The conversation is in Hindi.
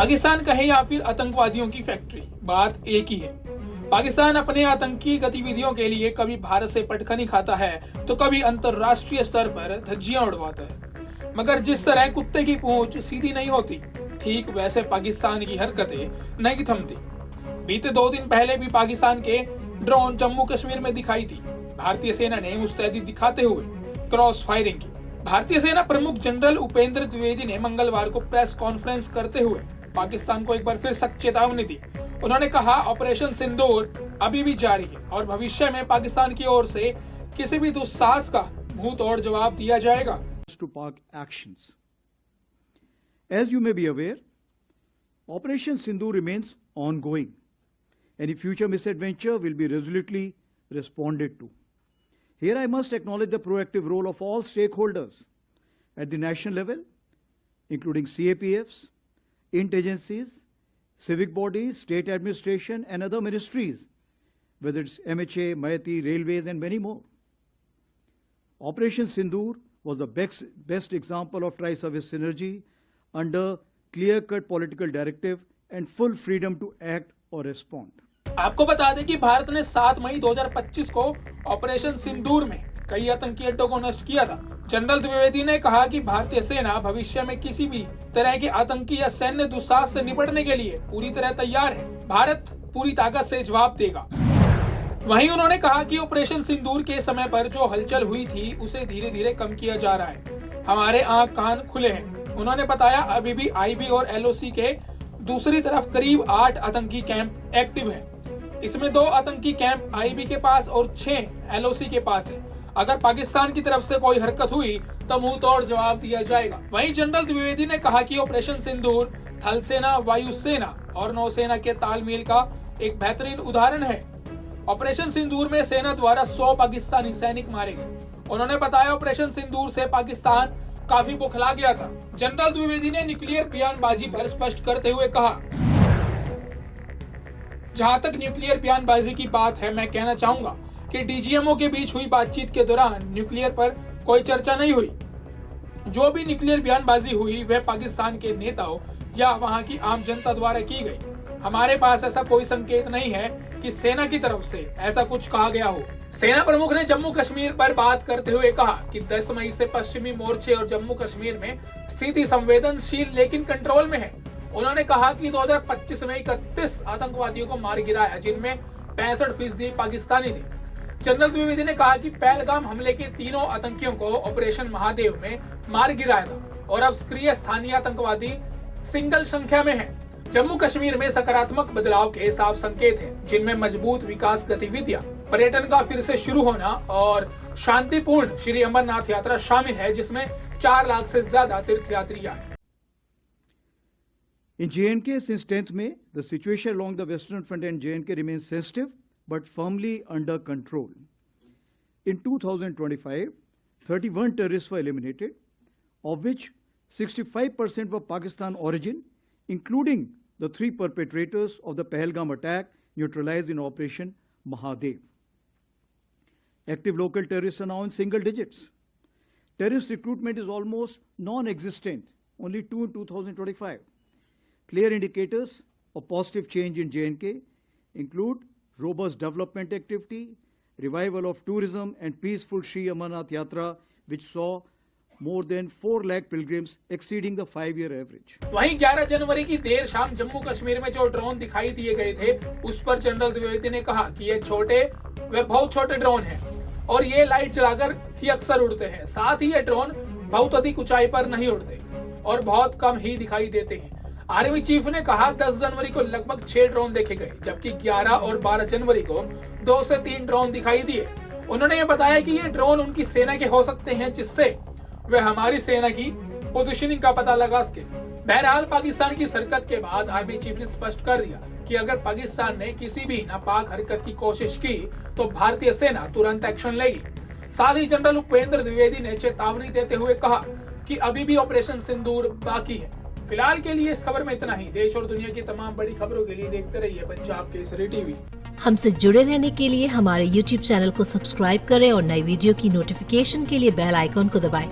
पाकिस्तान कहे या फिर आतंकवादियों की फैक्ट्री, बात एक ही है। पाकिस्तान अपने आतंकी गतिविधियों के लिए कभी भारत से पटखनी खाता है तो कभी अंतरराष्ट्रीय स्तर पर धज्जियां उड़वाता है, मगर जिस तरह कुत्ते की पूंछ सीधी नहीं होती, ठीक वैसे पाकिस्तान की हरकतें नहीं थमती। बीते 2 दिन पहले भी पाकिस्तान के ड्रोन जम्मू कश्मीर में दिखाई दी। भारतीय सेना ने मुस्तैदी दिखाते हुए क्रॉस फायरिंग की। भारतीय सेना प्रमुख जनरल उपेंद्र द्विवेदी ने मंगलवार को प्रेस कॉन्फ्रेंस करते हुए पाकिस्तान को एक बार फिर सख्त चेतावनी दी। उन्होंने कहा, ऑपरेशन सिंदूर अभी भी जारी है और भविष्य में पाकिस्तान की ओर से किसी भी दुस्साहस का मुंह तोड़ जवाब दिया जाएगा। To Pak actions. As you may be aware, Operation Sindoor remains ongoing. Any future misadventure will be resolutely responded to. Here I must acknowledge the proactive role of all stakeholders at the national level, including CAPFs, int-agencies, civic bodies, state administration and other ministries, whether it's MHA, MAITI, railways and many more. Operation Sindoor was the best example of tri-service synergy under clear-cut political directive and full freedom to act or respond. आपको बता दें कि भारत ने 7 मई 2025 को ऑपरेशन सिंदूर में कई आतंकी अड्डों को नष्ट किया था। जनरल द्विवेदी ने कहा कि भारतीय सेना भविष्य में किसी भी तरह के आतंकी या सैन्य दुस्साहस से निपटने के लिए पूरी तरह तैयार है। भारत पूरी ताकत से जवाब देगा। वहीं उन्होंने कहा कि ऑपरेशन सिंदूर के समय पर जो हलचल हुई थी उसे धीरे धीरे कम किया जा रहा है। हमारे आंख कान खुले हैं। उन्होंने बताया, अभी भी आईबी और एलओसी के दूसरी तरफ करीब 8 आतंकी कैंप एक्टिव हैं। इसमें 2 आतंकी कैंप आईबी के पास और 6 एलओसी के पास है। अगर पाकिस्तान की तरफ से कोई हरकत हुई तो मुंह तोड़ जवाब दिया जाएगा। वहीं जनरल द्विवेदी ने कहा कि ऑपरेशन सिंदूर थल सेना, वायुसेना और नौसेना के तालमेल का एक बेहतरीन उदाहरण है। ऑपरेशन सिंदूर में सेना द्वारा 100 पाकिस्तानी सैनिक मारे गए। उन्होंने बताया, ऑपरेशन सिंदूर से पाकिस्तान काफी बौखला गया था। जनरल द्विवेदी ने न्यूक्लियर बयानबाजी पर स्पष्ट करते हुए कहा, जहां तक न्यूक्लियर बयानबाजी की बात है, मैं कहना चाहूंगा कि डीजीएमओ के बीच हुई बातचीत के दौरान न्यूक्लियर पर कोई चर्चा नहीं हुई। जो भी न्यूक्लियर बयानबाजी हुई वह पाकिस्तान के नेताओं या वहां की आम जनता द्वारा की गई। हमारे पास ऐसा कोई संकेत नहीं है कि सेना की तरफ से ऐसा कुछ कहा गया हो। सेना प्रमुख ने जम्मू कश्मीर पर बात करते हुए कहा कि 10 मई से पश्चिमी मोर्चे और जम्मू कश्मीर में स्थिति संवेदनशील लेकिन कंट्रोल में है। उन्होंने कहा कि 2025 में 31 आतंकवादियों को मार गिराया, जिनमें 65% पाकिस्तानी थे। जनरल द्विवेदी ने कहा कि पहलगाम हमले के 3 आतंकियों को ऑपरेशन महादेव में मार गिराया था और अब सक्रिय स्थानीय आतंकवादी सिंगल संख्या में है। जम्मू कश्मीर में सकारात्मक बदलाव के साफ संकेत हैं, जिनमें मजबूत विकास गतिविधियां, पर्यटन का फिर से शुरू होना और शांतिपूर्ण श्री अमरनाथ यात्रा शामिल है, जिसमें 4 लाख से ज्यादा तीर्थयात्री आए। In J&K since 10th May, the situation along the western front and J&K remains sensitive but firmly under control. In 2025, 31 terrorists were eliminated, of which 65% were Pakistan origin, including the 3 perpetrators of the Pahalgam attack neutralized in Operation Mahadev. Active local terrorists are now in single digits. Terrorist recruitment is almost non-existent, only 2 in 2025. Clear indicators of positive change in J&K include robust development activity, revival of tourism and peaceful Shri Amarnath Yatra, which saw more than 4 lakh pilgrims exceeding the 5-year average. वहीं 11 जनवरी की देर शाम जम्मू कश्मीर में जो ड्रोन दिखाई दिए गए थे, उस पर जनरल द्विवेदी ने कहा कि ये छोटे व बहुत छोटे ड्रोन हैं और ये लाइट जलाकर ही अक्सर उड़ते हैं। साथ ही ये ड्रोन बहुत अधिक ऊंचाई पर नहीं उड़ते और बहुत कम ही दिखाई देते हैं। आर्मी चीफ ने कहा, 10 जनवरी को लगभग 6 ड्रोन देखे गए, जबकि 11 और 12 जनवरी को 2 से 3 ड्रोन दिखाई दिए। उन्होंने ये बताया कि ये ड्रोन उनकी सेना के हो सकते हैं, जिससे वे हमारी सेना की पोजीशनिंग का पता लगा सके। बहरहाल पाकिस्तान की हरकत के बाद आर्मी चीफ ने स्पष्ट कर दिया कि अगर पाकिस्तान ने किसी भी नापाक हरकत की कोशिश की तो भारतीय सेना तुरंत एक्शन लेगी। साथ ही जनरल उपेंद्र द्विवेदी ने चेतावनी देते हुए कहा कि अभी भी ऑपरेशन सिंदूर बाकी है। फिलहाल के लिए इस खबर में इतना ही। देश और दुनिया की तमाम बड़ी खबरों के लिए देखते रहिए पंजाब केसरी टीवी। हमसे जुड़े रहने के लिए हमारे YouTube चैनल को सब्सक्राइब करें और नई वीडियो की नोटिफिकेशन के लिए बेल आइकॉन को दबाएं।